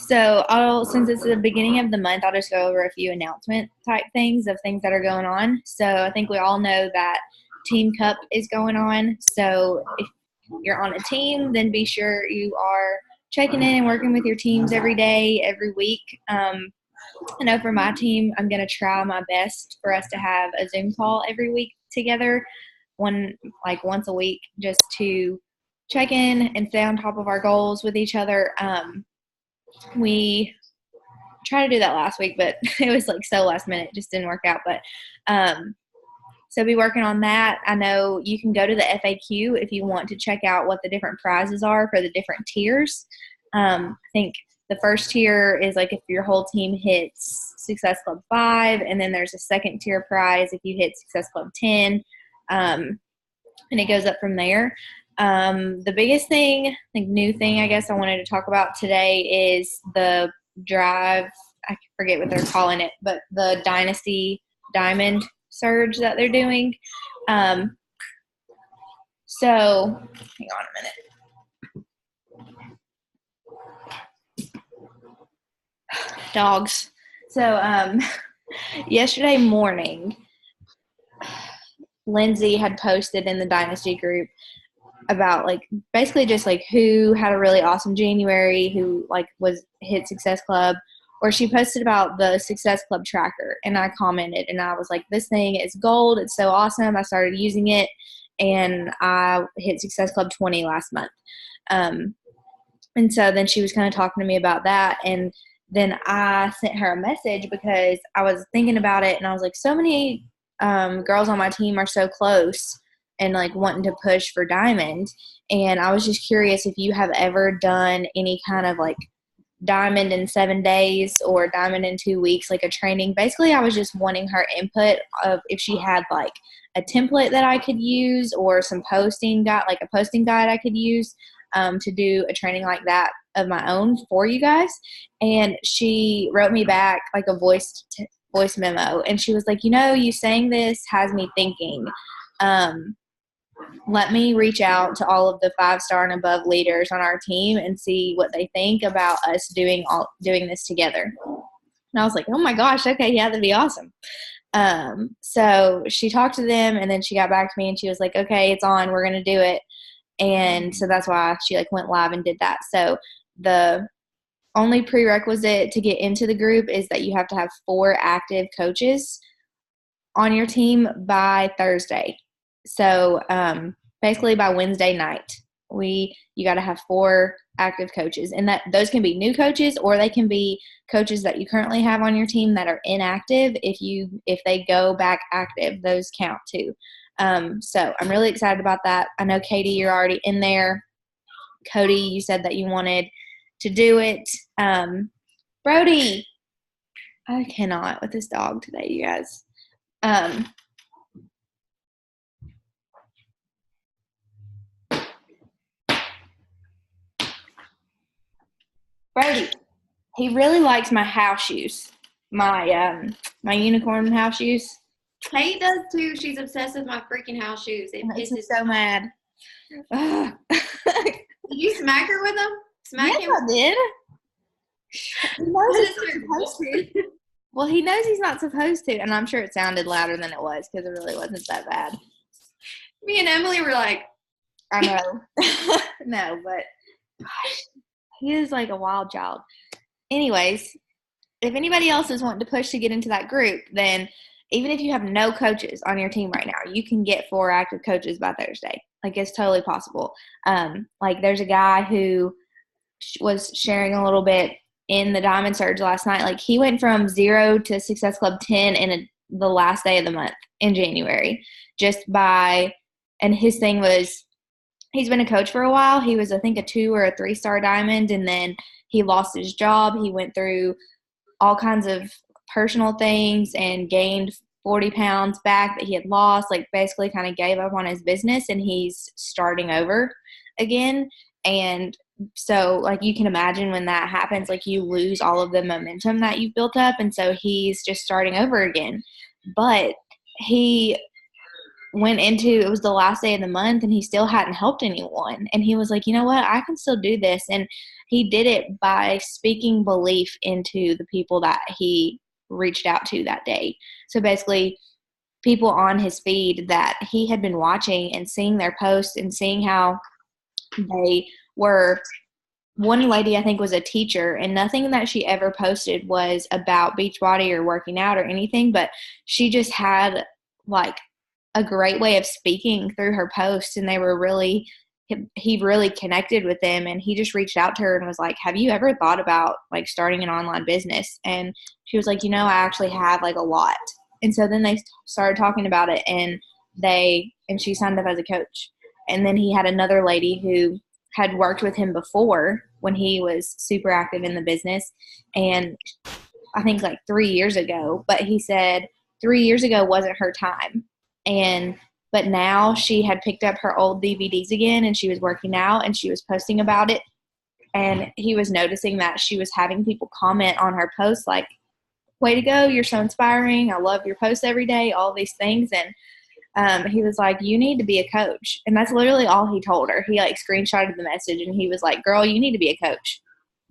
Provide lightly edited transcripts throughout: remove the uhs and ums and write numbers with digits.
So since it's the beginning of the month, I'll just go over a few announcement type things of things that are going on. So I think we all know that Team Cup is going on. So if you're on a team, then be sure you are checking in and working with your teams every day, every week. I know for my team, I'm going to try my best for us to have a Zoom call every week together, once a week, just to check in and stay on top of our goals with each other. We tried to do that last week, but it was like so last minute, it just didn't work out. But so be working on that. I know you can go to the FAQ if you want to check out what the different prizes are for the different tiers. I think the first tier is like if your whole team hits Success Club 5, and then there's a second tier prize if you hit Success Club 10, and it goes up from there. The biggest thing, new thing I guess I wanted to talk about today is the drive. I forget what they're calling it, but the Dynasty Diamond Surge that they're doing. So hang on a minute. Dogs. So yesterday morning, Lindsay had posted in the Dynasty group about basically just who had a really awesome January, who was hit Success Club, or she posted about the Success Club tracker, and I commented and I was like, this thing is gold, it's so awesome. I started using it and I hit Success Club 20 last month. And so then she was kind of talking to me about that, and then I sent her a message because I was thinking about it, and I was like, so many girls on my team are so close and wanting to push for diamond. And I was just curious if you have ever done any kind of diamond in 7 days or diamond in 2 weeks, a training. Basically, I was just wanting her input of if she had a template that I could use or some posting guide, a posting guide I could use to do a training like that of my own for you guys. And she wrote me back a voice memo, and she was like, you saying this has me thinking. Let me reach out to all of the 5-star and above leaders on our team and see what they think about us doing this together. And I was like, oh my gosh, okay, yeah, that'd be awesome. So she talked to them, and then she got back to me and she was like, okay, it's on, we're going to do it. And so that's why she went live and did that. So the only prerequisite to get into the group is that you have to have 4 active coaches on your team by Thursday. So basically by Wednesday night, you got to have 4 active coaches, and that those can be new coaches or they can be coaches that you currently have on your team that are inactive. If they go back active, those count too. So I'm really excited about that. I know, Katie, you're already in there. Cody, you said that you wanted to do it. Brody, I cannot with this dog today, you guys. Brody, he really likes my house shoes, my unicorn house shoes. Kate does too. She's obsessed with my freaking house shoes. It Makes pisses me so mad. Did you smack her with them? Smack him? I did. He knows he's not supposed to. Well, he knows he's not supposed to, and I'm sure it sounded louder than it was because it really wasn't that bad. Me and Emily were like, I know. No, but gosh, he is a wild child. Anyways, if anybody else is wanting to push to get into that group, then even if you have no coaches on your team right now, you can get 4 active coaches by Thursday. It's totally possible. There's a guy who was sharing a little bit in the Diamond Surge last night. He went from 0 to Success Club 10 in the last day of the month in January, and his thing was, he's been a coach for a while. He was, I think, a 2 or a 3-star diamond, and then he lost his job. He went through all kinds of personal things and gained 40 pounds back that he had lost, basically kind of gave up on his business, and he's starting over again. And so you can imagine when that happens, you lose all of the momentum that you've built up. And so he's just starting over again. But he went into, it was the last day of the month, and he still hadn't helped anyone. And he was like, you know what, I can still do this. And he did it by speaking belief into the people that he reached out to that day. So basically, people on his feed that he had been watching and seeing their posts and seeing how they were. One lady, I think, was a teacher, and nothing that she ever posted was about Beachbody or working out or anything, but she just had like a great way of speaking through her posts, and they were really, he really connected with them, and he just reached out to her and was like, have you ever thought about like starting an online business? And she was like, I actually have like a lot. And so then they started talking about it, and she signed up as a coach. And then he had another lady who had worked with him before when he was super active in the business, and I think like 3 years ago, but he said 3 years ago wasn't her time. But now she had picked up her old DVDs again, and she was working out and she was posting about it. And he was noticing that she was having people comment on her posts like, way to go, you're so inspiring, I love your posts every day, all these things. And he was like, you need to be a coach. And that's literally all he told her. He like screenshotted the message, and he was like, girl, you need to be a coach.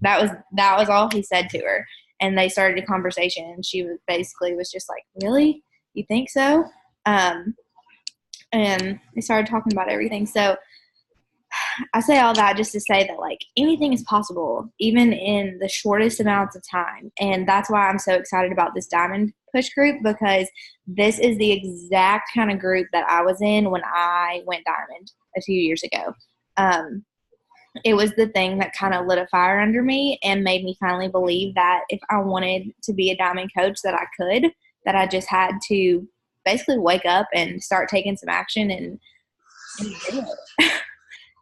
That was all he said to her. And they started a conversation, and she was just like, really? You think so? And they started talking about everything. So I say all that just to say that like anything is possible, even in the shortest amounts of time. And that's why I'm so excited about this Diamond Push group, because this is the exact kind of group that I was in when I went Diamond a few years ago. It was the thing that kind of lit a fire under me and made me finally believe that if I wanted to be a Diamond coach that I could, that I just had to basically wake up and start taking some action and do it.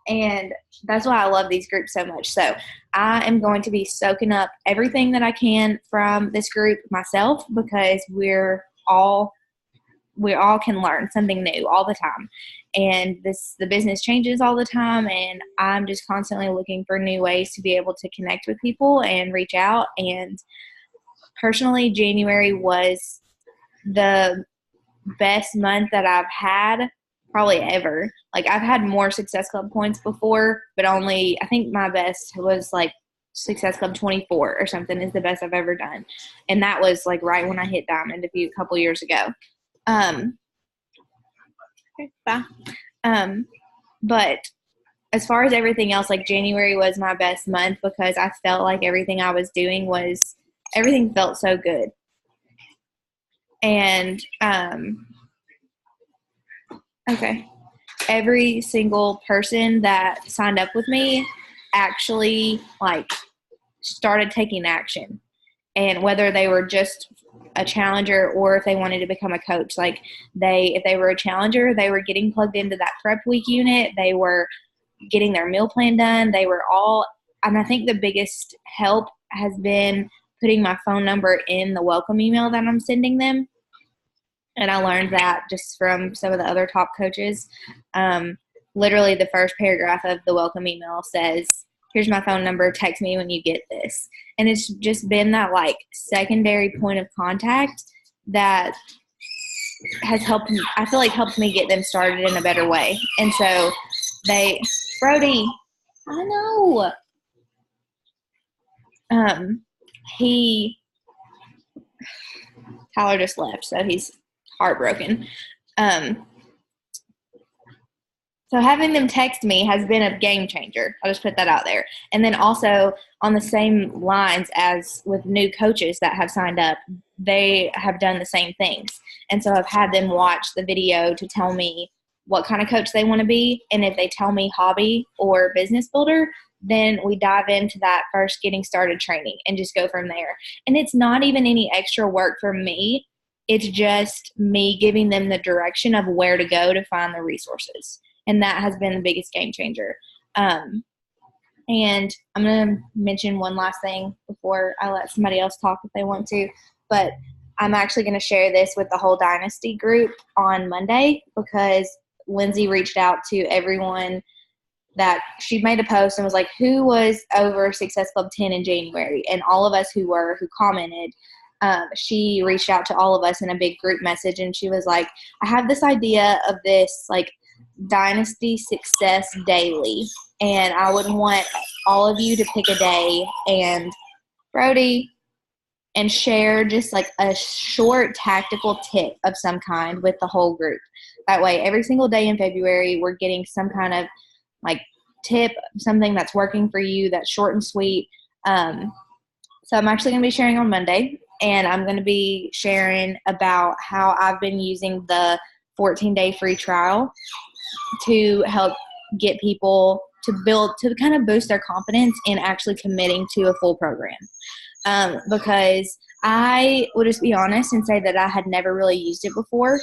And that's why I love these groups so much. So I am going to be soaking up everything that I can from this group myself, because we all can learn something new all the time. And the business changes all the time, and I'm just constantly looking for new ways to be able to connect with people and reach out. And personally, January was the best month that I've had probably ever. Like, I've had more Success Club points before, but I think my best was like Success Club 24 or something is the best I've ever done. And that was like right when I hit Diamond a couple years ago. Okay, bye. But as far as everything else, like January was my best month because I felt like everything I was doing everything felt so good. And, okay. Every single person that signed up with me actually like started taking action. And whether they were just a challenger or if they wanted to become a coach, like if they were a challenger, they were getting plugged into that prep week unit. They were getting their meal plan done. They were all, and I think the biggest help has been putting my phone number in the welcome email that I'm sending them. And I learned that just from some of the other top coaches. Literally the first paragraph of the welcome email says, here's my phone number, text me when you get this. And it's just been that like secondary point of contact that has helped me, I feel like helped me get them started in a better way. And so Brody, I know. Tyler just left, so he's heartbroken. So having them text me has been a game changer. I'll just put that out there. And then also on the same lines as with new coaches that have signed up, they have done the same things. And so I've had them watch the video to tell me what kind of coach they want to be. And if they tell me hobby or business builder, then we dive into that first getting started training and just go from there. And it's not even any extra work for me. It's just me giving them the direction of where to go to find the resources. And that has been the biggest game changer. And I'm going to mention one last thing before I let somebody else talk if they want to. But I'm actually going to share this with the whole Dynasty group on Monday because Lindsay reached out to everyone that she made a post and was like, who was over Success Club 10 in January? And all of us who commented, she reached out to all of us in a big group message, and she was like, I have this idea of this like Dynasty Success Daily. And I would want all of you to pick a day and Brody and share just like a short tactical tip of some kind with the whole group. That way, every single day in February, we're getting some kind of like tip, something that's working for you that's short and sweet. So I'm actually going to be sharing on Monday, and I'm going to be sharing about how I've been using the 14-day free trial to help get people to kind of boost their confidence in actually committing to a full program. Because I will just be honest and say that I had never really used it before,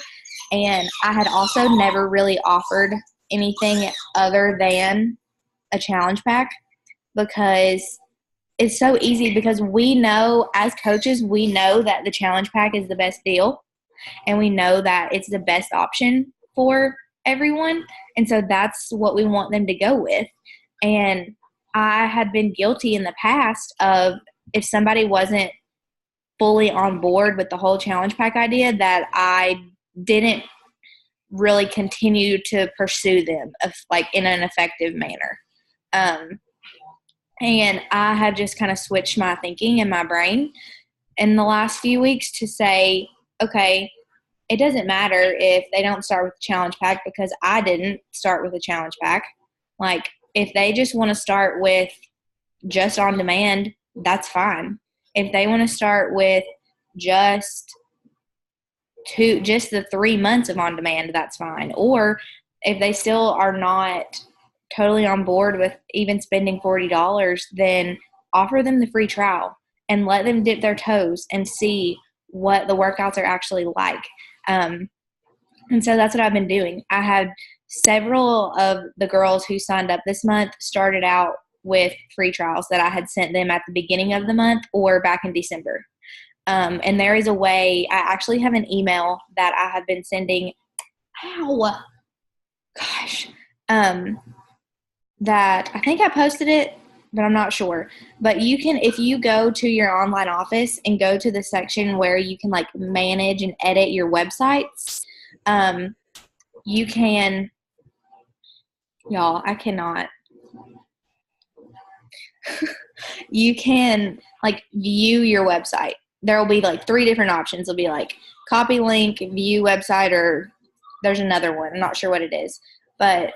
and I had also never really offered anything other than a challenge pack, because it's so easy, because we know as coaches, we know that the challenge pack is the best deal, and we know that it's the best option for everyone, and so that's what we want them to go with. And I had been guilty in the past of, if somebody wasn't fully on board with the whole challenge pack idea, that I didn't really continue to pursue them like in an effective manner. And I have just kind of switched my thinking in my brain in the last few weeks to say, okay, it doesn't matter if they don't start with the challenge pack, because I didn't start with a challenge pack. Like, if they just want to start with just on demand, that's fine. If they want to start with just the 3 months of on demand, that's fine. Or if they still are not totally on board with even spending $40, then offer them the free trial and let them dip their toes and see what the workouts are actually like. And so that's what I've been doing. I had several of the girls who signed up this month started out with free trials that I had sent them at the beginning of the month or back in December. And there is a way, I actually have an email that I have been sending, that I think I posted it, but I'm not sure. But you can, if you go to your online office and go to the section where you can like manage and edit your websites, you can, y'all, I cannot. You can like view your website. There will be like 3 different options. It'll be like copy link, view website, or there's another one. I'm not sure what it is. But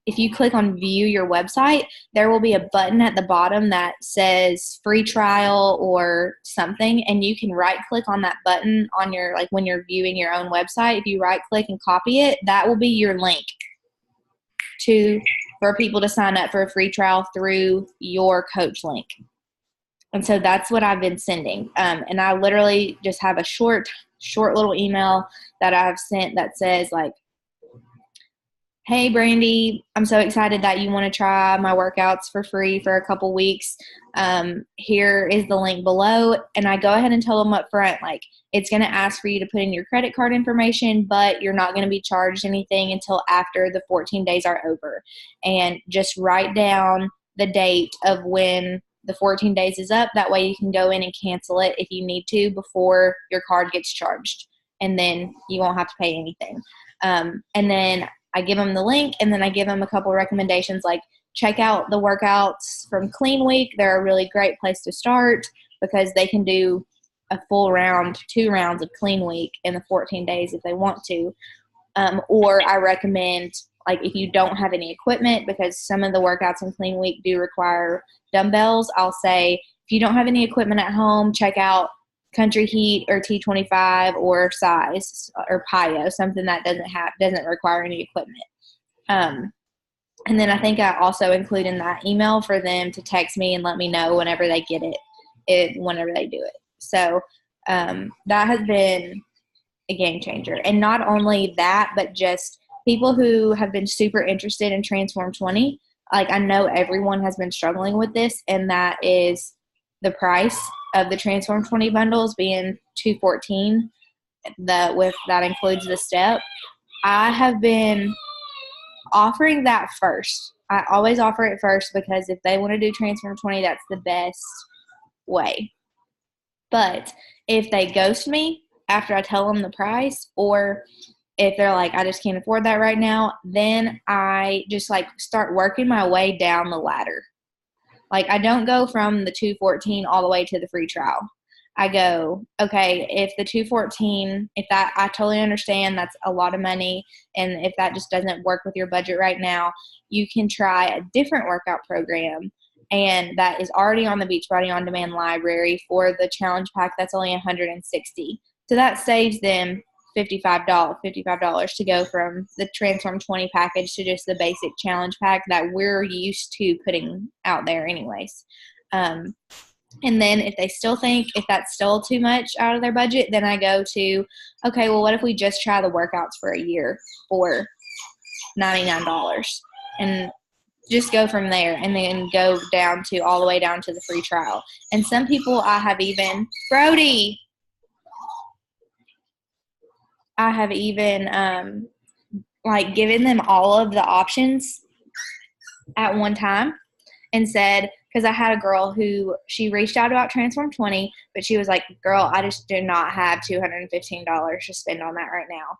if you click on view your website, there will be a button at the bottom that says free trial or something, and you can right click on that button on your, like when you're viewing your own website. If you right click and copy it, that will be your link for people to sign up for a free trial through your coach link. And so that's what I've been sending. And I literally just have a short little email that I've sent that says like, hey, Brandy, I'm so excited that you want to try my workouts for free for a couple weeks. Here is the link below. And I go ahead and tell them up front, like, it's going to ask for you to put in your credit card information, but you're not going to be charged anything until after the 14 days are over. And just write down the date of when the 14 days is up. That way you can go in and cancel it if you need to before your card gets charged. And then you won't have to pay anything. And then I give them the link, and then I give them a couple recommendations, like check out the workouts from Clean Week. They're a really great place to start because they can do a full round, 2 rounds of Clean Week in the 14 days if they want to. Or I recommend, like, if you don't have any equipment, because some of the workouts in Clean Week do require dumbbells, I'll say if you don't have any equipment at home, check out Country Heat or T25 or Size or Pio, something that doesn't require any equipment. And then I think I also include in that email for them to text me and let me know whenever they get whenever they do it. So that has been a game changer. And not only that, but just people who have been super interested in Transform 20. Like, I know everyone has been struggling with this, and that is the price of the Transform 20 bundles being $214. That includes the step. I have been offering that first. I always offer it first because if they want to do Transform 20, that's the best way. But if they ghost me after I tell them the price, or if they're like, I just can't afford that right now, then I just like start working my way down the ladder. Like I don't go from the 214 all the way to the free trial. I go, okay, if the 214, if that, I totally understand that's a lot of money. And if that just doesn't work with your budget right now, you can try a different workout program. And that is already on the Beachbody On Demand library for the challenge pack. That's only $160. So that saves them $55 to go from the Transform 20 package to just the basic challenge pack that we're used to putting out there anyways. And then if they still think if that's still too much out of their budget, then I go to, okay, well, what if we just try the workouts for a year for $99 and just go from there, and then go down to all the way down to the free trial. And some people I have even like given them all of the options at one time and said, because I had a girl who she reached out about Transform 20, but she was like, girl, I just do not have $215 to spend on that right now.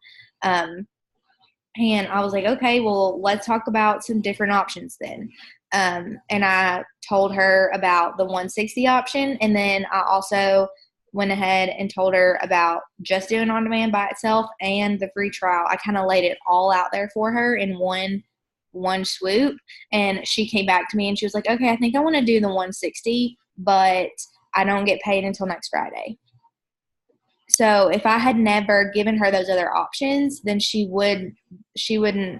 And I was like, okay, well, let's talk about some different options then. And I told her about the 160 option. And then I also went ahead and told her about just doing on demand by itself and the free trial. I kind of laid it all out there for her in one swoop. And she came back to me and she was like, okay, I think I want to do the 160, but I don't get paid until next Friday. So if I had never given her those other options, then she wouldn't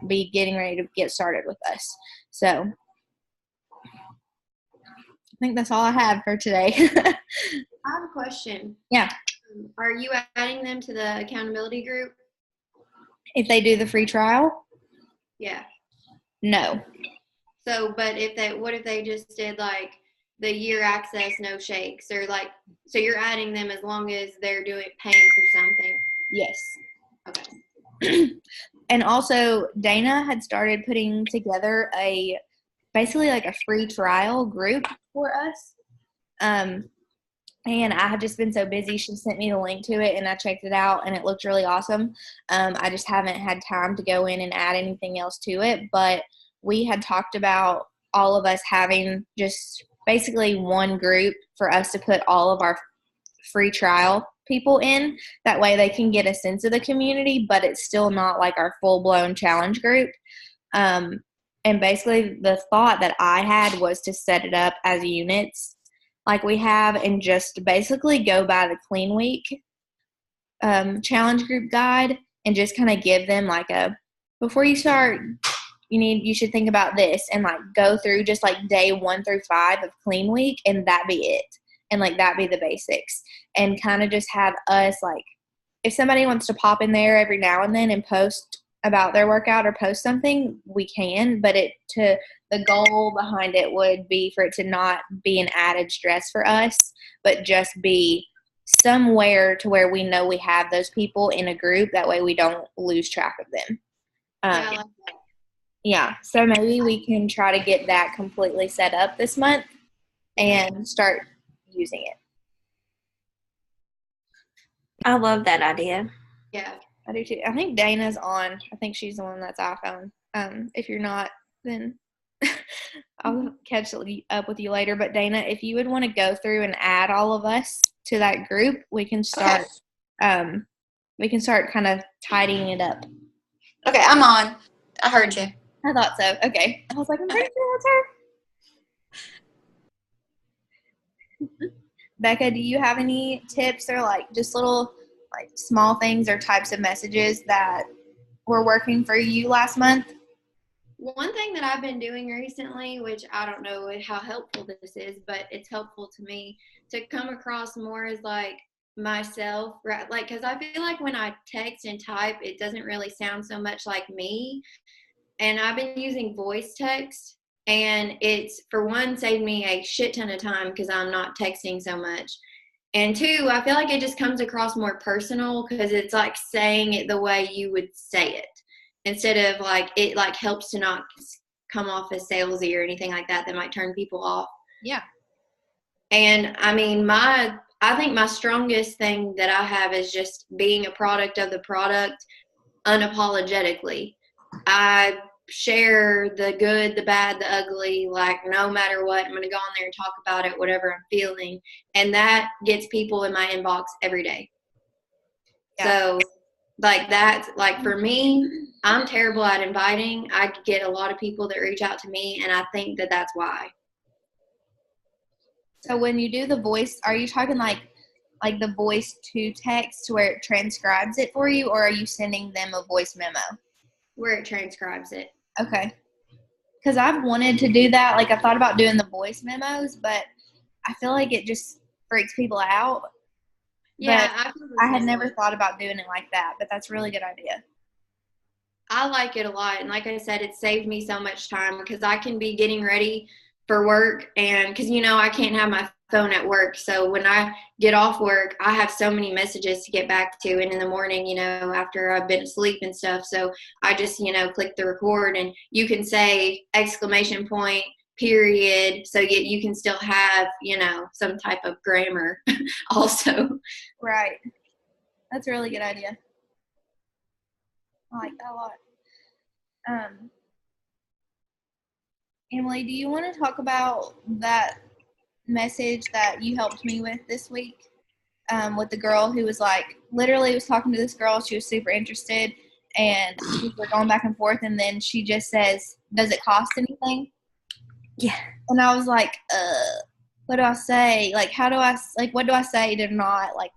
be getting ready to get started with us. So I think that's all I have for today. I have a question. Yeah. Are you adding them to the accountability group? If they do the free trial? Yeah. No. So, but what if they just did like the year access, no shakes, or like, so you're adding them as long as they're paying for something? Yes. Okay. And also Dana had started putting together basically like a free trial group for us. And I had just been so busy. She sent me the link to it and I checked it out and it looked really awesome. I just haven't had time to go in and add anything else to it, but we had talked about all of us having just basically one group for us to put all of our free trial people in. That way they can get a sense of the community, but it's still not like our full-blown challenge group. And basically the thought that I had was to set it up as units like we have and just basically go by the Clean Week challenge group guide and just kind of give them like before you start, you should think about this and like go through just like day 1 through 5 of Clean Week and that be it. And like that be the basics and kind of just have us like, if somebody wants to pop in there every now and then and post about their workout or post something, we can, but the goal behind it would be for it to not be an added stress for us, but just be somewhere to where we know we have those people in a group. That way we don't lose track of them. Yeah. So maybe we can try to get that completely set up this month and start using it. I love that idea. Yeah. I do too. I think Dana's on. I think she's the one that's iPhone. If you're not, then I'll catch up with you later. But Dana, if you would want to go through and add all of us to that group, we can start. Okay. We can start kind of tidying it up. Okay, I'm on. I heard you. I thought so. Okay. I was like, I'm pretty sure that's her. Becca, do you have any tips or like just little like small things or types of messages that were working for you last month? One thing that I've been doing recently, which I don't know how helpful this is, but it's helpful to me to come across more as like myself, right? Like, because I feel like when I text and type, it doesn't really sound so much like me. And I've been using voice text, and it's, for one, saved me a shit ton of time because I'm not texting so much. And two, I feel like it just comes across more personal because it's like saying it the way you would say it instead of like, it like helps to not come off as salesy or anything like that might turn people off. Yeah. And I mean, I think my strongest thing that I have is just being a product of the product. unapologetically. I share the good, the bad, the ugly, like no matter what, I'm going to go on there and talk about it, whatever I'm feeling. And that gets people in my inbox every day. Yeah. So, like, that's like for me, I'm terrible at inviting. I get a lot of people that reach out to me, and I think that that's why. So when you do the voice, are you talking like the voice to text where it transcribes it for you, or are you sending them a voice memo? Where it transcribes it. Okay. Because I've wanted to do that. Like, I thought about doing the voice memos, but I feel like it just freaks people out. Yeah, But I had never thought about doing it like that, but that's a really good idea. I like it a lot. And like I said, it saved me so much time because I can be getting ready for work, and because, you know, I can't have my phone at work. So when I get off work, I have so many messages to get back to. And in the morning, you know, after I've been asleep and stuff, so I just, you know, click the record, and you can say exclamation point, period, so you can still have, you know, some type of grammar also. Right. That's a really good idea. I like that a lot. Emily, do you want to talk about that message that you helped me with this week, with the girl who was like, literally was talking to this girl. She was super interested, and we're going back and forth, and then she just says, does it cost anything? Yeah. And I was like, what do I say? Like, what do I say to not, like,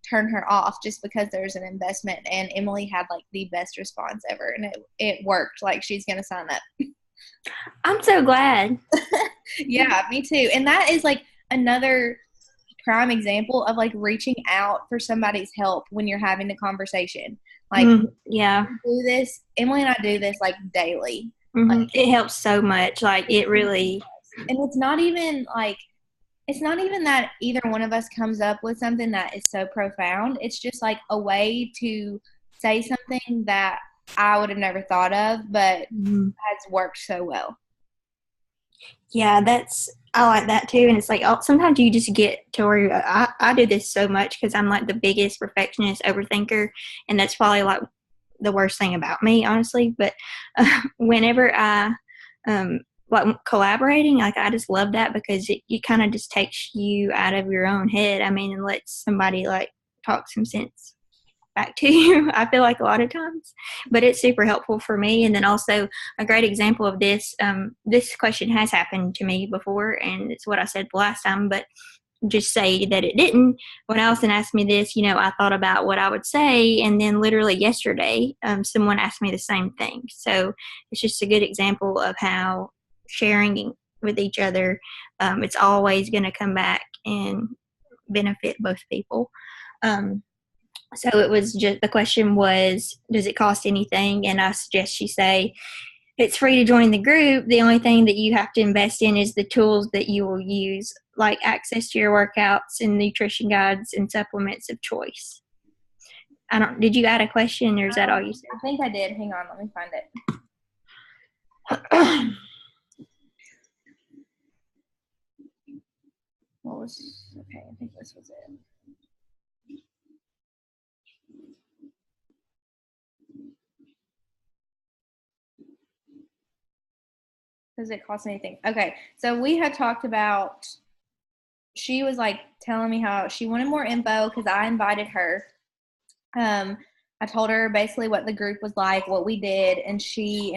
turn her off just because there's an investment? And Emily had, like, the best response ever, and it worked. Like, she's going to sign up. I'm so glad. Yeah, me too. And that is like another prime example of like reaching out for somebody's help when you're having the conversation. Like, yeah, do this. Emily and I do this like daily. Mm-hmm. Like, it helps so much. Like, it really. And it's not even that either one of us comes up with something that is so profound. It's just like a way to say something that I would have never thought of, but has worked so well. Yeah, I like that too. And it's like, sometimes you just get to where I do this so much because I'm like the biggest perfectionist overthinker. And that's probably like the worst thing about me, honestly. But whenever I, like collaborating, like I just love that because it kind of just takes you out of your own head. I mean, and lets somebody like talk some sense back to you, I feel like a lot of times, but it's super helpful for me. And then also a great example of this, this question has happened to me before, and it's what I said the last time, but just say that it didn't. When Allison asked me this, you know, I thought about what I would say, and then literally yesterday, someone asked me the same thing. So it's just a good example of how sharing with each other, it's always going to come back and benefit both people. So it was just, the question was, does it cost anything? And I suggest you say, it's free to join the group. The only thing that you have to invest in is the tools that you will use, like access to your workouts and nutrition guides and supplements of choice. Did you add a question, or is that all you said? I think I did. Hang on, let me find it. Okay, I think this was it. Does it cost anything? Okay, so we had talked about, she was like telling me how she wanted more info because I invited her. I told her basically what the group was like, what we did, and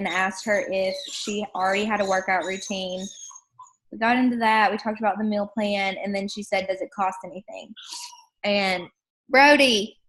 asked her if she already had a workout routine. We got into that. We talked about the meal plan, and then she said, does it cost anything? And Brody,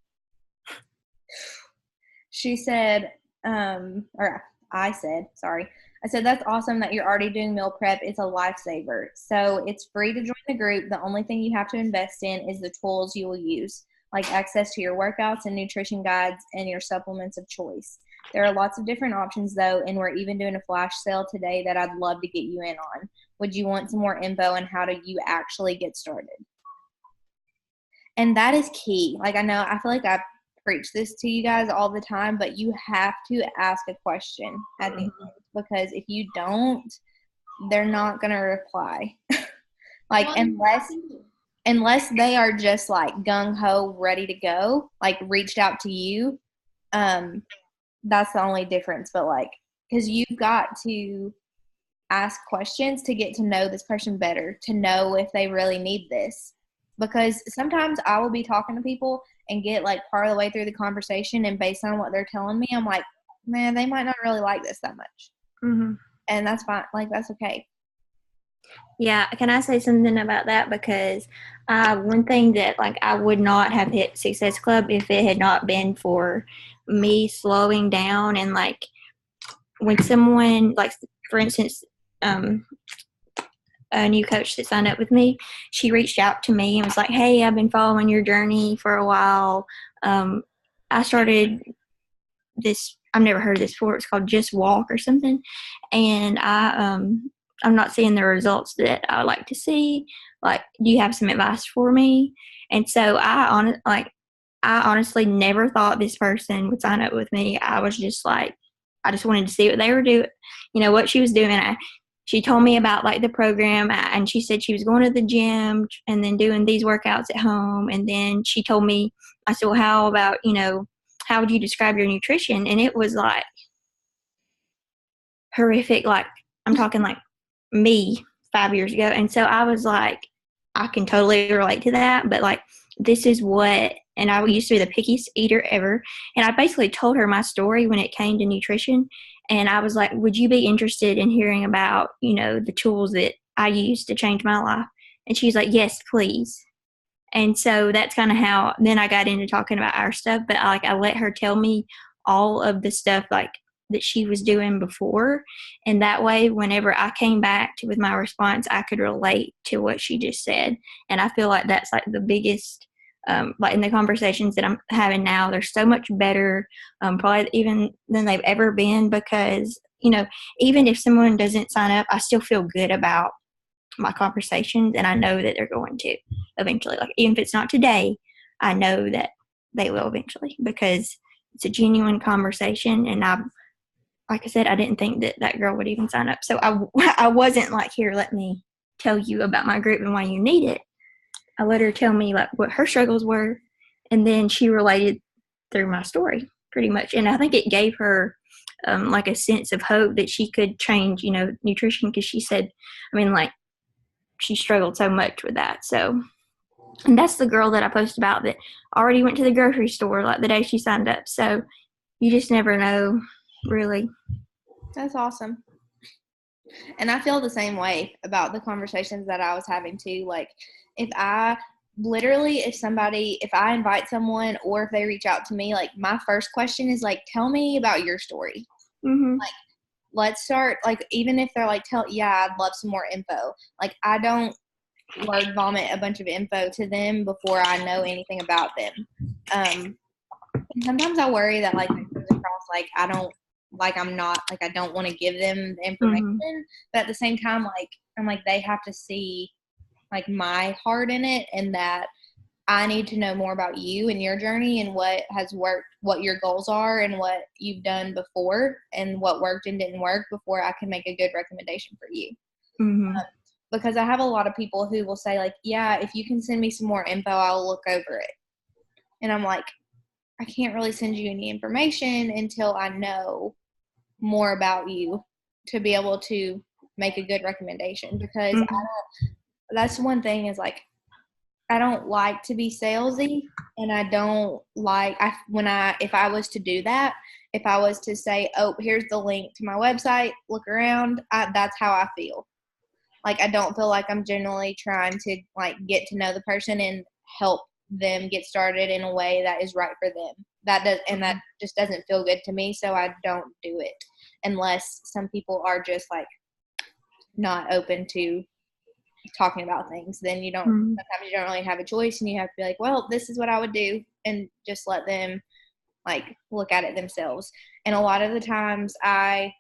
she said, or I said, sorry. I said, that's awesome that you're already doing meal prep. It's a lifesaver. So it's free to join the group. The only thing you have to invest in is the tools you will use, like access to your workouts and nutrition guides and your supplements of choice. There are lots of different options, though, and we're even doing a flash sale today that I'd love to get you in on. Would you want some more info on how do you actually get started? And that is key. Like, I feel like I preach this to you guys all the time, but you have to ask a question at the end, because if you don't, they're not going to reply. Like, unless they are just like gung-ho ready to go, like reached out to you, that's the only difference. But like, because you've got to ask questions to get to know this person better, to know if they really need this. Because sometimes I will be talking to people and get like part of the way through the conversation, and based on what they're telling me, I'm like, man, they might not really like this that much. Mm-hmm. And that's fine. Like, that's okay. Yeah, can I say something about that? Because one thing that like I would not have hit Success Club if it had not been for me slowing down and like when someone like for instance, a new coach that signed up with me, she reached out to me and was like, "Hey, I've been following your journey for a while. I started this. I've never heard of this before. It's called Just Walk or something, and I'm not seeing the results that I would like to see. Like, do you have some advice for me?" And so I honestly never thought this person would sign up with me. I was just like, I just wanted to see what they were doing, what she was doing. She told me about like the program, and she said she was going to the gym and then doing these workouts at home. And then she told me, I said, well, how about, how would you describe your nutrition? And it was like horrific. Like, I'm talking like me 5 years ago. And so I was like, I can totally relate to that. But like, this is what, and I used to be the pickiest eater ever. And I basically told her my story when it came to nutrition. And I was like, would you be interested in hearing about, the tools that I use to change my life? And she's like, yes, please. And so that's kind of how then I got into talking about our stuff. But I let her tell me all of the stuff like that she was doing before. And that way, whenever I came back with my response, I could relate to what she just said. And I feel like that's like the biggest, like in the conversations that I'm having now, they're so much better, probably even than they've ever been because, even if someone doesn't sign up, I still feel good about my conversations and I know that they're going to eventually. Like, even if it's not today, I know that they will eventually because it's a genuine conversation. And like I said, I didn't think that girl would even sign up. So I wasn't like, here, let me tell you about my group and why you need it. I let her tell me like what her struggles were, and then she related through my story pretty much. And I think it gave her like a sense of hope that she could change, nutrition because she said, like she struggled so much with that. So, and that's the girl that I posted about that already went to the grocery store like the day she signed up. So you just never know, really. That's awesome. And I feel the same way about the conversations that I was having too. Like, if I invite someone or if they reach out to me, like my first question is like, tell me about your story. Mm-hmm. Like, let's start, like, even if they're like, I'd love some more info. Like, I don't word vomit a bunch of info to them before I know anything about them. And sometimes I worry that like it comes across like I don't want to give them the information, but at the same time, like I'm like they have to see like my heart in it, and that I need to know more about you and your journey and what has worked, what your goals are, and what you've done before, and what worked and didn't work before I can make a good recommendation for you. Mm-hmm. Because I have a lot of people who will say like, yeah, if you can send me some more info, I'll look over it. And I'm like, I can't really send you any information until I know more about you to be able to make a good recommendation. Because that's one thing is like, I don't like to be salesy, and I don't like if I was to do that, if I was to say, oh, here's the link to my website, look around, that's how I feel. Like, I don't feel like I'm generally trying to like get to know the person and help them get started in a way that is right for them. That just doesn't feel good to me, so I don't do it unless some people are just like not open to talking about things. Then sometimes you don't really have a choice, and you have to be like, well, this is what I would do, and just let them like look at it themselves. And a lot of the times I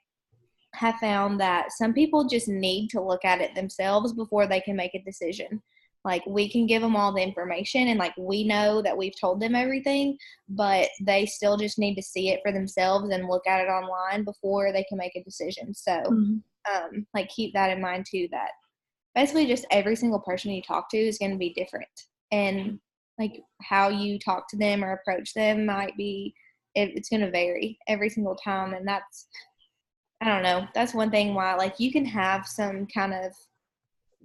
have found that some people just need to look at it themselves before they can make a decision. Like, we can give them all the information and like we know that we've told them everything, but they still just need to see it for themselves and look at it online before they can make a decision. So like keep that in mind too, that basically just every single person you talk to is going to be different, and like how you talk to them or approach them might be it's going to vary every single time. And that's, I don't know, that's one thing why, like, you can have some kind of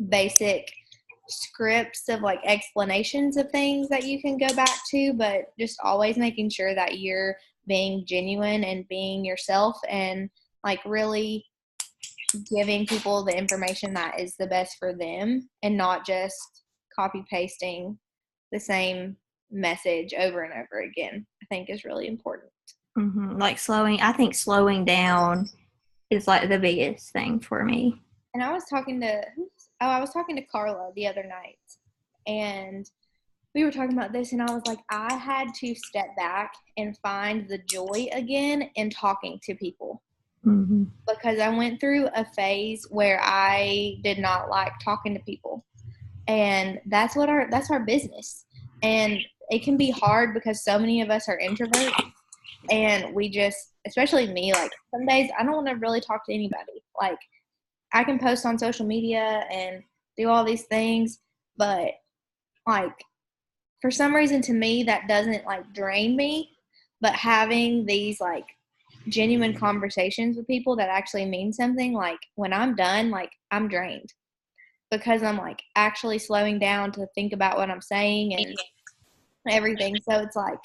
basic scripts of like explanations of things that you can go back to, but just always making sure that you're being genuine and being yourself and like really giving people the information that is the best for them and not just copy pasting the same message over and over again, I think is really important. Like I think slowing down is like the biggest thing for me. And I was talking to Carla the other night, and we were talking about this, and I was like, I had to step back and find the joy again in talking to people. Because I went through a phase where I did not like talking to people, and that's our business. And it can be hard because so many of us are introverts, and we just, especially me, like some days I don't want to really talk to anybody. Like I can post on social media and do all these things, but like for some reason to me that doesn't like drain me, but having these like genuine conversations with people that actually mean something, like when I'm done, like I'm drained because I'm like actually slowing down to think about what I'm saying and everything. So it's like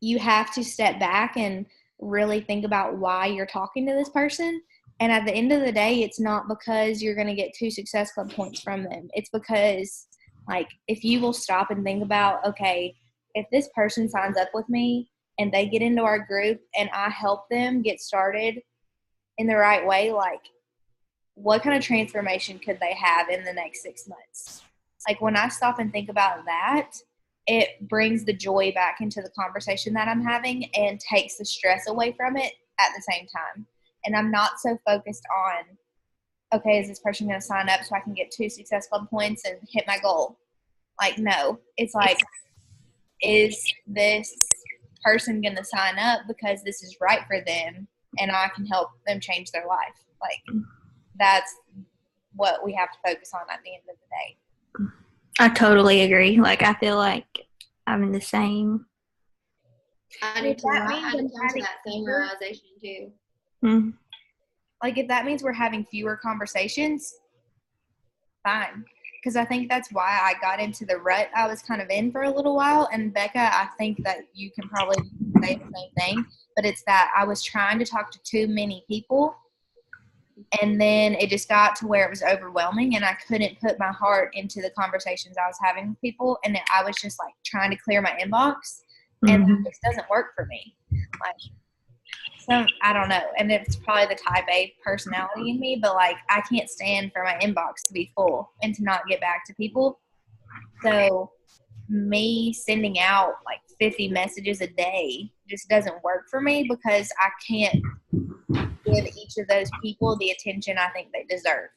you have to step back and really think about why you're talking to this person. And at the end of the day, it's not because you're going to get 2 Success Club points from them. It's because, like, if you will stop and think about, okay, if this person signs up with me and they get into our group and I help them get started in the right way, like, what kind of transformation could they have in the next 6 months? Like, when I stop and think about that, it brings the joy back into the conversation that I'm having and takes the stress away from it at the same time. And I'm not so focused on, okay, is this person going to sign up so I can get 2 Success Club points and hit my goal? Like, no. It's like, is this person going to sign up because this is right for them and I can help them change their life? Like, that's what we have to focus on at the end of the day. I totally agree. Like, I feel like I'm in the same. I do too. I had to come to that same realization too. Like, if that means we're having fewer conversations, fine. Because I think that's why I got into the rut I was kind of in for a little while. And Becca, I think that you can probably say the same thing. But it's that I was trying to talk to too many people. And then it just got to where it was overwhelming. And I couldn't put my heart into the conversations I was having with people. And I was just, like, trying to clear my inbox. And that just doesn't work for me. Like, so I don't know, and it's probably the type A personality in me, but like I can't stand for my inbox to be full and to not get back to people. So me sending out like 50 messages a day just doesn't work for me because I can't give each of those people the attention I think they deserve.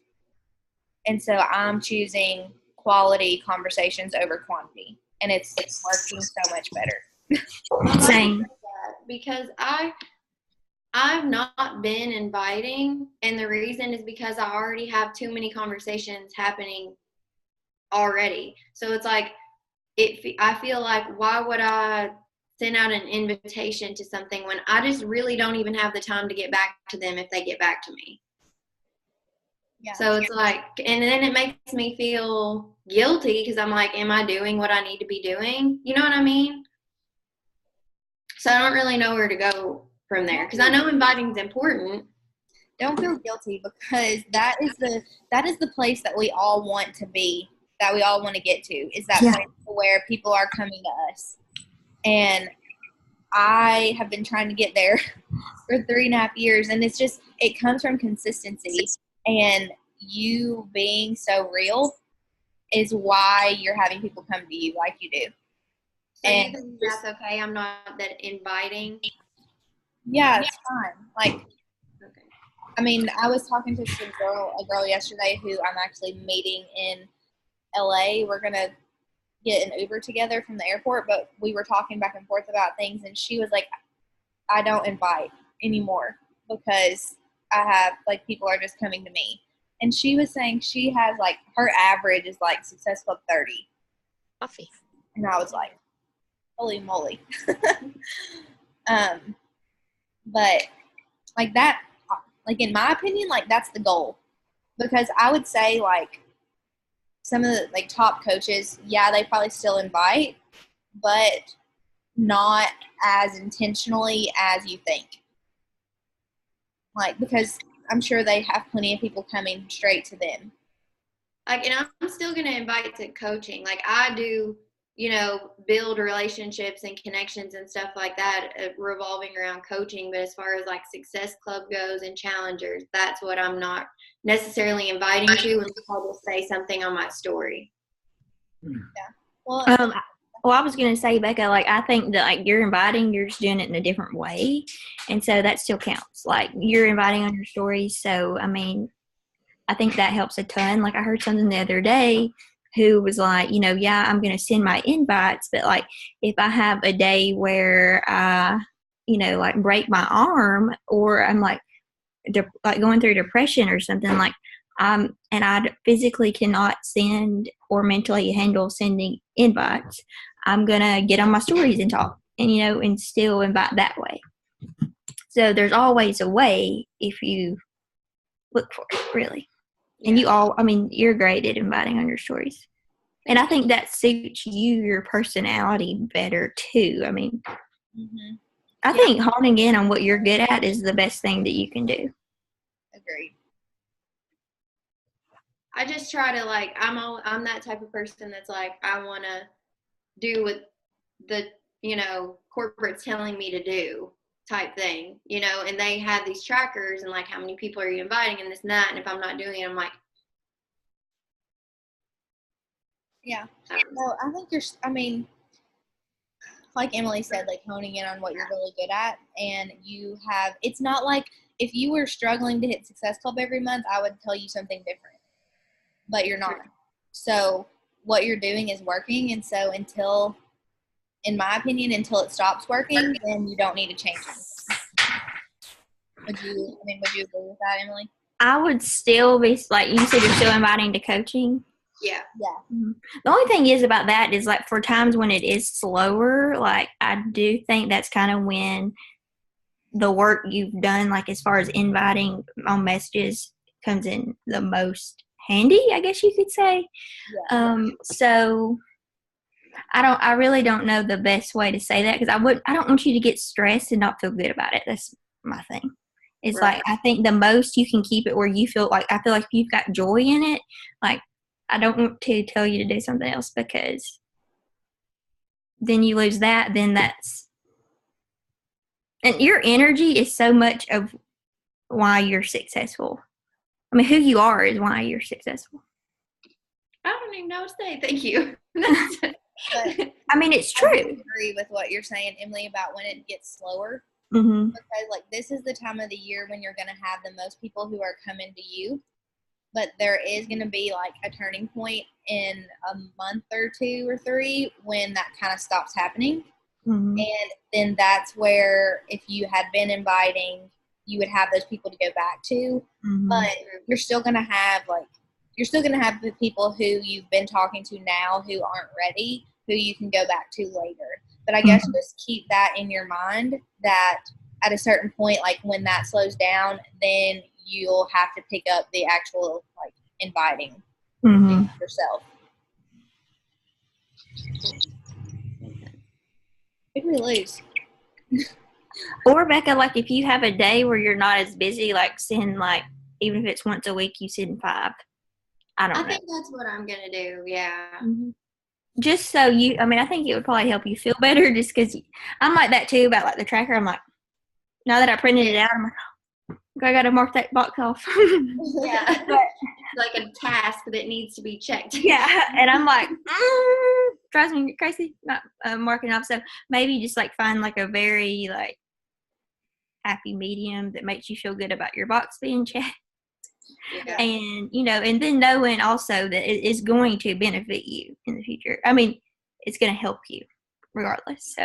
And so I'm choosing quality conversations over quantity, and it's working so much better. Same. Because I've not been inviting, and the reason is because I already have too many conversations happening already. So it's like, I feel like, why would I send out an invitation to something when I just really don't even have the time to get back to them if they get back to me? Yeah. So it's like, and then it makes me feel guilty because I'm like, am I doing what I need to be doing? You know what I mean? So I don't really know where to go from there because I know inviting is important. Don't feel guilty because that is the place that we all want to be, that we all want to get to, is that place where people are coming to us. And I have been trying to get there for 3.5 years, and it's just, it comes from consistency, and you being so real is why you're having people come to you like you do. So and you think that's okay? I'm not that inviting? Yeah, it's fine. Like, okay. I mean, I was talking to a girl yesterday who I'm actually meeting in LA. We're going to get an Uber together from the airport, but we were talking back and forth about things, and she was like, I don't invite anymore because I have, like, people are just coming to me. And she was saying she has, like, her average is, like, Success Club 30. Coffee. And I was like, holy moly. But like that, like in my opinion, like that's the goal, because I would say like some of the like top coaches, yeah, they probably still invite, but not as intentionally as you think. Like, because I'm sure they have plenty of people coming straight to them. Like, and I'm still going to invite to coaching. Like I do, you know, build relationships and connections and stuff like that revolving around coaching. But as far as like Success Club goes and challengers, that's what I'm not necessarily inviting to unless I'll just say something on my story. Yeah. Well, I was going to say, Becca, like, I think that, like, you're inviting, you're just doing it in a different way. And so that still counts. Like, you're inviting on your stories. So, I mean, I think that helps a ton. Like, I heard something the other day who was like, you know, yeah, I'm going to send my invites. But, like, if I have a day where I, you know, like, break my arm or I'm, like going through depression or something, like, and I physically cannot send or mentally handle sending invites, I'm going to get on my stories and talk and, you know, and still invite that way. So there's always a way if you look for it, really. Yeah. And you're great at inviting on your stories. And I think that suits you, your personality better too. I mean, I think honing in on what you're good at is the best thing that you can do. Agreed. I just try to like, I'm that type of person that's like, I want to do what the, you know, corporate's telling me to do type thing, you know, and they have these trackers and like, how many people are you inviting and this and that. And if I'm not doing it, I'm like, yeah. Well, I think like Emily said, like honing in on what you're really good at, and it's not like if you were struggling to hit Success Club every month, I would tell you something different. But you're not. So what you're doing is working, and so in my opinion, until it stops working, then you don't need to change it. Would you agree with that, Emily? I would still be, like you said, you're still inviting to coaching. Yeah. Mm-hmm. The only thing is about that is like for times when it is slower, like I do think that's kind of when the work you've done, like as far as inviting on messages, comes in the most handy, I guess you could say. Yeah. So I really don't know the best way to say that, because I don't want you to get stressed and not feel good about it. That's my thing. It's right. Like, I think the most you can keep it where you feel like, I feel like if you've got joy in it, like, I don't want to tell you to do something else, because then you lose that, and your energy is so much of why you're successful. I mean, who you are is why you're successful. I don't even know what to say. Thank you. But I mean, it's true. I agree with what you're saying, Emily, about when it gets slower. Mm-hmm. Because, like, this is the time of the year when you're going to have the most people who are coming to you. But there is going to be, like, a turning point in a month or 2 or 3 when that kind of stops happening. Mm-hmm. And then that's where, if you had been inviting, you would have those people to go back to. Mm-hmm. But you're still going to have, the people who you've been talking to now who aren't ready, who you can go back to later. But I guess just keep that in your mind that at a certain point, like when that slows down, then you'll have to pick up the actual, like, inviting yourself. Who do we lose? Or, Becca, like if you have a day where you're not as busy, like send, like, even if it's once a week, you send 5. I think that's what I'm going to do, yeah. Mm-hmm. Just so I think it would probably help you feel better, just because I'm like that too about like the tracker. I'm like, now that I printed it out, I'm like, I got to mark that box off. Yeah. But, like a task that needs to be checked. Yeah. And I'm like, drives me crazy not marking off. So maybe just like find like a very like happy medium that makes you feel good about your box being checked. Yeah. And, and then knowing also that it is going to benefit you in the future. I mean, it's going to help you regardless. So.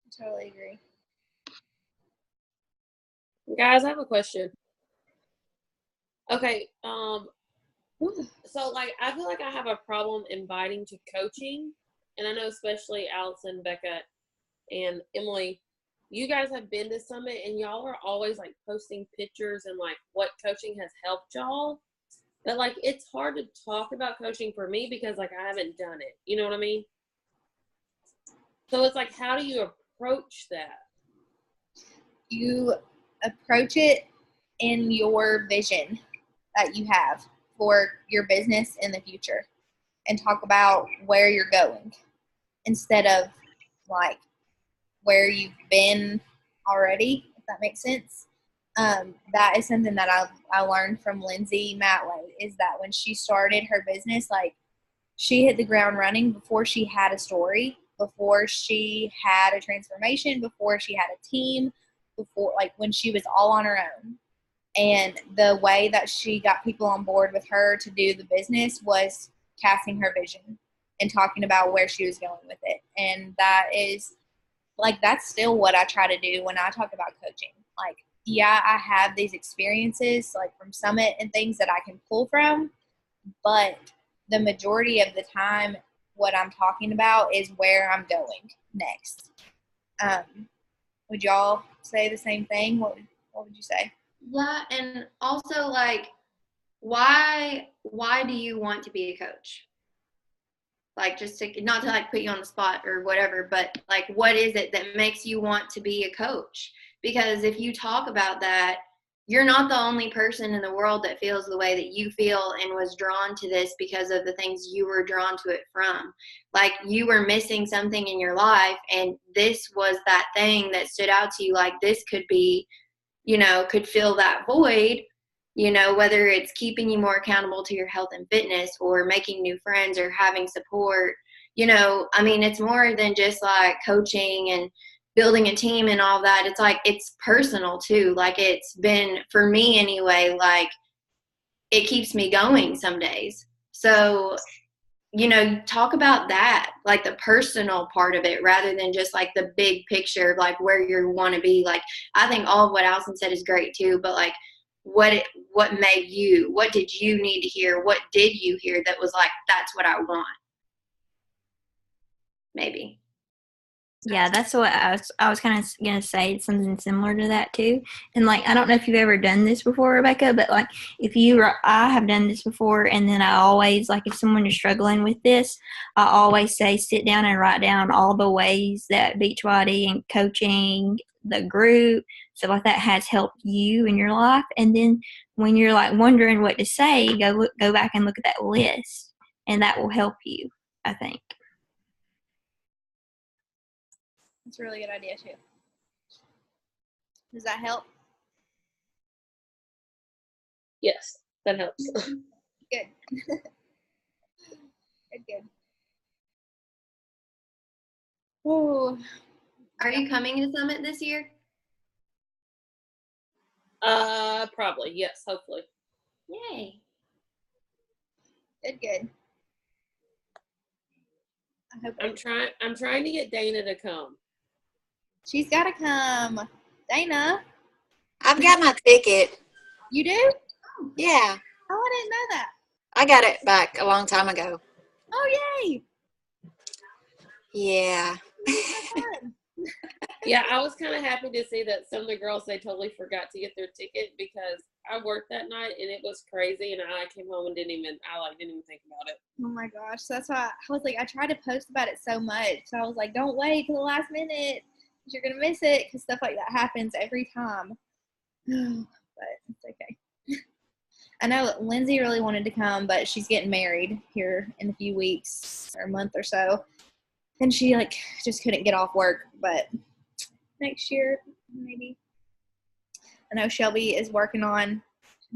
I totally agree. Guys, I have a question. Okay. So, like, I feel like I have a problem inviting to coaching. And I know especially Allison, Becca, And Emily, you guys have been to Summit and y'all are always like posting pictures and like what coaching has helped y'all. But like it's hard to talk about coaching for me because like I haven't done it. You know what I mean? So it's like, how do you approach that? You approach it in your vision that you have for your business in the future and talk about where you're going instead of like where you've been already, if that makes sense. That is something that I learned from Lindsay Matley, is that when she started her business, like she hit the ground running before she had a story, before she had a transformation, before she had a team, before like when she was all on her own. And the way that she got people on board with her to do the business was casting her vision and talking about where she was going with it. And that is like, that's still what I try to do when I talk about coaching. Like, yeah, I have these experiences like from Summit and things that I can pull from, but the majority of the time, what I'm talking about is where I'm going next. Would y'all say the same thing? What would you say? Yeah, and also like, why do you want to be a coach? Like, just to not to like put you on the spot or whatever, but like, what is it that makes you want to be a coach? Because if you talk about that, you're not the only person in the world that feels the way that you feel and was drawn to this because of the things you were drawn to it from. Like, you were missing something in your life, and this was that thing that stood out to you. Like, this could be, could fill that void, whether it's keeping you more accountable to your health and fitness or making new friends or having support. It's more than just like coaching and building a team and all that. It's like, it's personal too. Like, it's been, for me anyway, like it keeps me going some days. So, talk about that, like the personal part of it rather than just like the big picture of like where you want to be. Like, I think all of what Allison said is great too, but like what did you need to hear? What did you hear that was like, that's what I want? Maybe. Yeah, that's what I was kind of gonna say, something similar to that too. And like, I don't know if you've ever done this before, Rebecca, but like, I have done this before, and then I always, like, if someone is struggling with this, I always say sit down and write down all the ways that Beachbody and coaching, the group, stuff like that has helped you in your life. And then when you're like wondering what to say, go back and look at that list, and that will help you, I think. That's a really good idea too. Does that help? Yes, that helps. Good. Good. Oh, Are you coming to Summit this year? Probably, yes, hopefully. Yay. Good. I hope I'm trying to get Dana to come. she's got to come. Dana, I've got my ticket. you do? Yeah, Oh, I didn't know that. I got it back a long time ago. Oh, yay. Yeah. Fun. Yeah, I was kind of happy to see that some of the girls, they totally forgot to get their ticket because I worked that night and it was crazy, and I came home and didn't even think about it. Oh my gosh, that's why I was like, I tried to post about it so much. So I was like, don't wait till the last minute, 'cause you're gonna miss it, because stuff like that happens every time. But it's okay. I know Lindsay really wanted to come, but she's getting married here in a few weeks or a month or so, and she like just couldn't get off work. But next year, maybe. I know Shelby is working on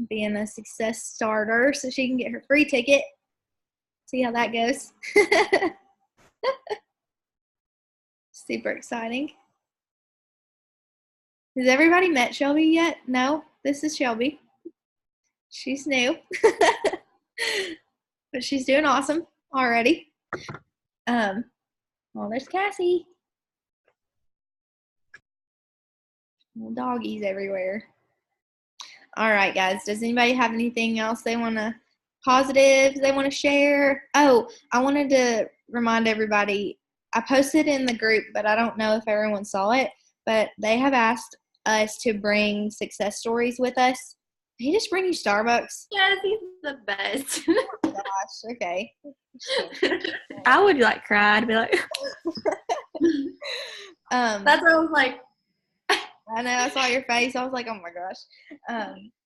being a success starter so she can get her free ticket. See how that goes. Super exciting. Has everybody met Shelby yet? No? This is Shelby. She's new. But she's doing awesome already. Well, there's Cassie. Little doggies everywhere. All right, guys. Does anybody have anything else they want to share? Oh, I wanted to remind everybody, I posted in the group, but I don't know if everyone saw it. But they have asked us to bring success stories with us. Did he just bring you Starbucks? Yes, he's the best. Gosh, okay. I would like cry. I'd be like, That's what I was like. I know, I saw your face. I was like, oh my gosh.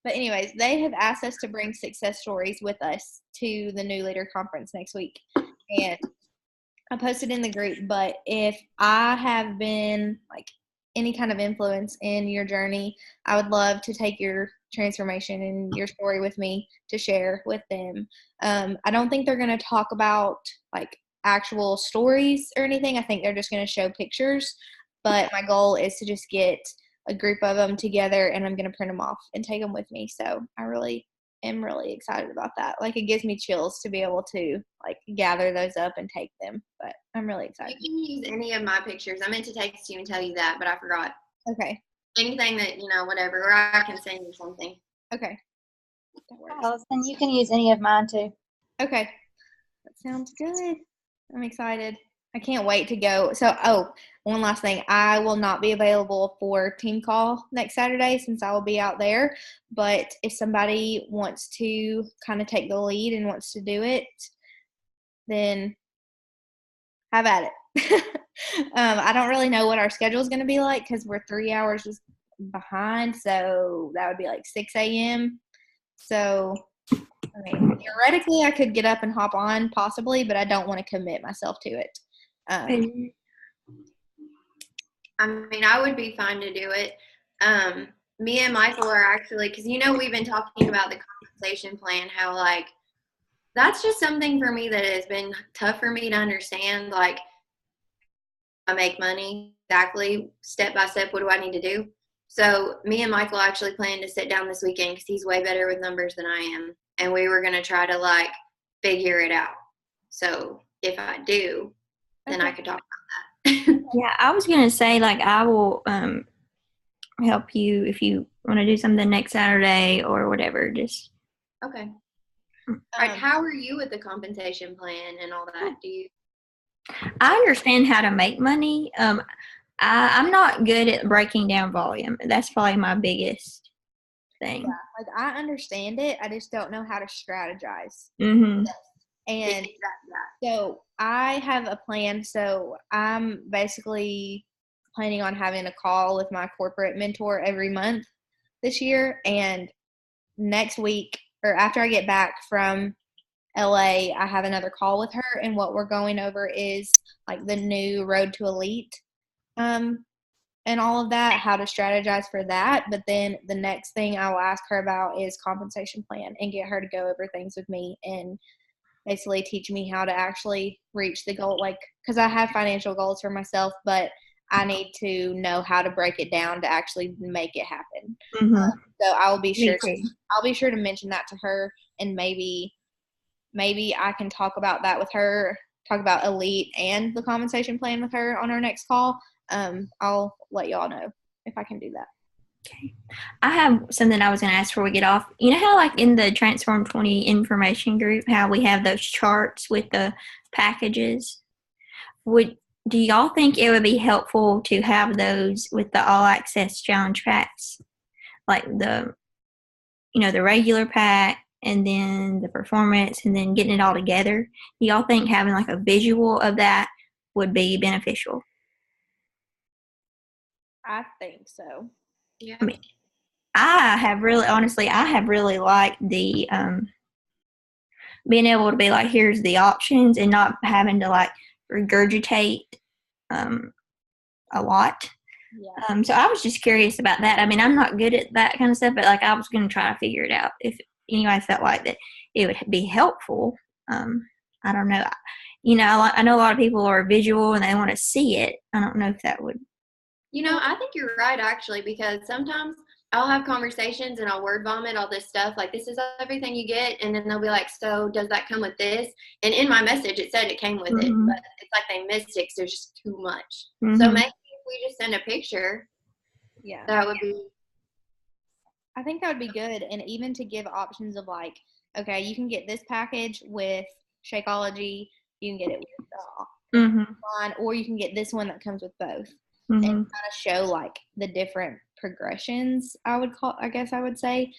But anyways, they have asked us to bring success stories with us to the New Leader Conference next week. And I posted in the group, but if I have been like any kind of influence in your journey, I would love to take your transformation and your story with me to share with them. I don't think they're going to talk about like actual stories or anything. I think they're just going to show pictures. But my goal is to just get a group of them together, and I'm going to print them off and take them with me. So I really am really excited about that. Like, it gives me chills to be able to like gather those up and take them. But I'm really excited. You can use any of my pictures. I meant to text you and tell you that, but I forgot. Okay. Anything that, whatever, or I can send you something. Okay. That works. Allison, you can use any of mine too. Okay. That sounds good. I'm excited. I can't wait to go. So, one last thing. I will not be available for team call next Saturday since I will be out there. But if somebody wants to kind of take the lead and wants to do it, then have at it. I don't really know what our schedule is going to be like because we're 3 hours behind. So that would be like 6 a.m. So, I mean, theoretically, I could get up and hop on possibly, but I don't want to commit myself to it. I mean, I would be fine to do it. Me and Michael are actually, because we've been talking about the compensation plan, how like that's just something for me that has been tough for me to understand. Like, I make money exactly step by step. What do I need to do? So me and Michael actually plan to sit down this weekend because he's way better with numbers than I am, and we were gonna try to like figure it out. So if I do, then I could talk about that. yeah, I was going to say, like, I will help you if you want to do something next Saturday or whatever. Just Okay. All right. How are you with the compensation plan and all that? Do you? I understand how to make money. I'm not good at breaking down volume. That's probably my biggest thing. Yeah, like I understand it. I just don't know how to strategize. Mm-hmm. And so I have a plan. So I'm basically planning on having a call with my corporate mentor every month this year. And next week, or after I get back from LA, I have another call with her. And what we're going over is like the new Road to Elite and all of that, how to strategize for that. But then the next thing I will ask her about is compensation plan and get her to go over things with me and basically teach me how to actually reach the goal. Like, because I have financial goals for myself, but I need to know how to break it down to actually make it happen. Mm-hmm. So I will be sure. Me too. I'll be sure to mention that to her, and maybe I can talk about that with her. Talk about Elite and the compensation plan with her on our next call. I'll let y'all know if I can do that. Okay. I have something I was going to ask before we get off. You know how, like, in the Transform 20 information group, how we have those charts with the packages? Do y'all think it would be helpful to have those with the All Access Challenge packs? Like the regular pack and then the performance and then getting it all together? Do y'all think having like a visual of that would be beneficial? I think so. Yeah. I mean, I have really liked the being able to be like, here's the options and not having to like regurgitate a lot. Yeah. So I was just curious about that. I mean, I'm not good at that kind of stuff, but like I was going to try to figure it out. If anybody felt like that it would be helpful, I don't know. I know a lot of people are visual and they want to see it. I don't know if that would. I think you're right, actually, because sometimes I'll have conversations and I'll word vomit all this stuff. Like, this is everything you get. And then they'll be like, so does that come with this? And in my message, it said it came with it. But it's like they missed it because there's just too much. Mm-hmm. So maybe if we just send a picture, Yeah. that would be. I think that would be good. And even to give options of like, okay, you can get this package with Shakeology. You can get it with Mhm. line, or you can get this one that comes with both, Mhm. and kind of show like the different progressions. I guess I would say.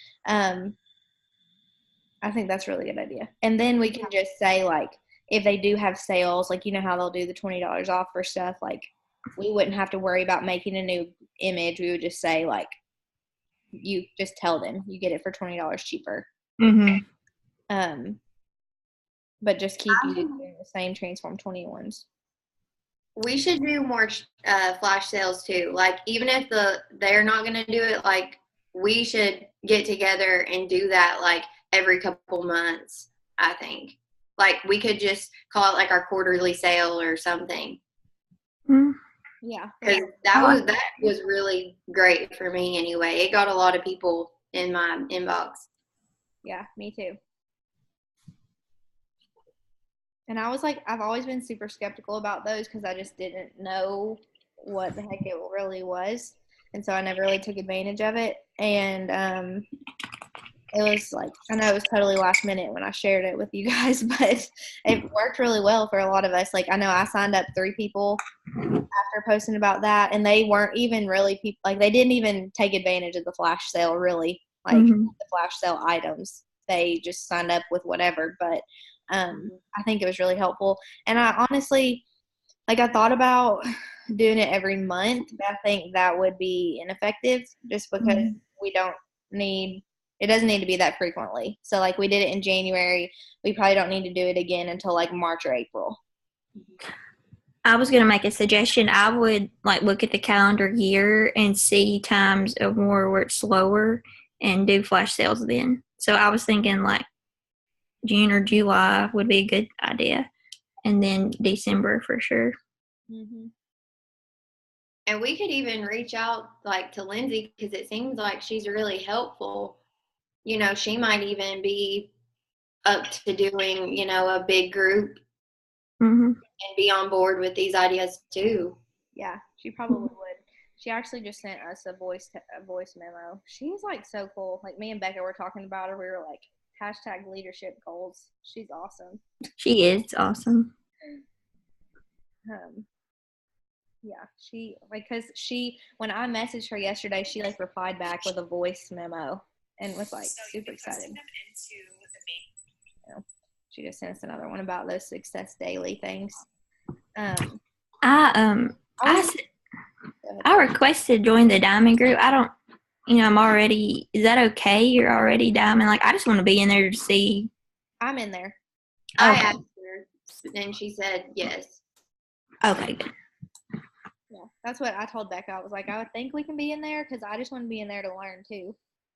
I think that's a really good idea. And then we can just say like if they do have sales, like you know how they'll do the $20 off for stuff, like we wouldn't have to worry about making a new image. We would just say like you just tell them you get it for $20 cheaper. Mhm. But just keep using the same Transform 21s. We should do more flash sales too. Like even if they're not going to do it, like we should get together and do that like every couple months. I think like we could just call it like our quarterly sale or something. Mhm. Yeah. Because that was really great for me anyway. It got a lot of people in my inbox. Yeah, me too. And I was like, I've always been super skeptical about those because I just didn't know what the heck it really was. And so I never really took advantage of it. And it was like, I know it was totally last minute when I shared it with you guys, but it worked really well for a lot of us. Like, I know I signed up 3 people after posting about that, and they weren't even really people, like, they didn't even take advantage of the flash sale, really, like Mhm. the flash sale items. They just signed up with whatever. But I think it was really helpful. And I honestly, like, I thought about doing it every month, but I think that would be ineffective just because we don't need it doesn't need to be that frequently. So like we did it in January, we probably don't need to do it again until like March or April. I was going to make a suggestion. I would like look at the calendar year and see times of more where it's slower and do flash sales then. So I was thinking like June or July would be a good idea, and then December for sure. Mm-hmm. And we could even reach out like to Lindsay because it seems like she's really helpful. You know, she might even be up to doing, you know, a big group Mhm. and be on board with these ideas too. Yeah, she probably would. She actually just sent us a voice memo. She's like so cool. Like me and Becca were talking about her. We were like #leadership goals. She's awesome. She is awesome. Yeah, she like because when I messaged her yesterday, she like replied back with a voice memo and was like super excited. She just sent us another one about those Success Daily things. I requested join the Diamond group. I don't, I'm already. Is that okay? You're already Diamond. Like I just want to be in there to see. I'm in there. I Okay. asked her and she said yes. Okay, good. Yeah, that's what I told Becca. I was like, I would think we can be in there because I just want to be in there to learn too.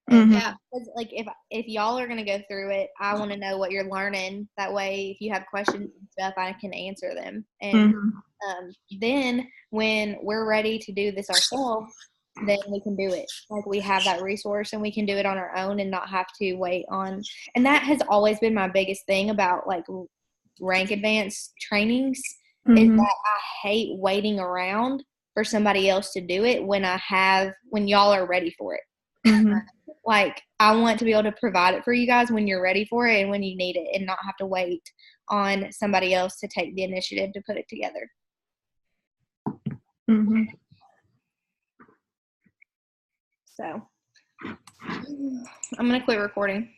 And Mhm. Yeah. like if y'all are gonna go through it, I want to know what you're learning. That way, if you have questions and stuff, I can answer them. And Mhm. then when we're ready to do this ourselves, then we can do it. Like we have that resource and we can do it on our own and not have to wait on. And that has always been my biggest thing about like rank advanced trainings is Mhm. that I hate waiting around for somebody else to do it when y'all are ready for it. Mhm. Like I want to be able to provide it for you guys when you're ready for it and when you need it and not have to wait on somebody else to take the initiative to put it together. Mhm. So I'm going to quit recording.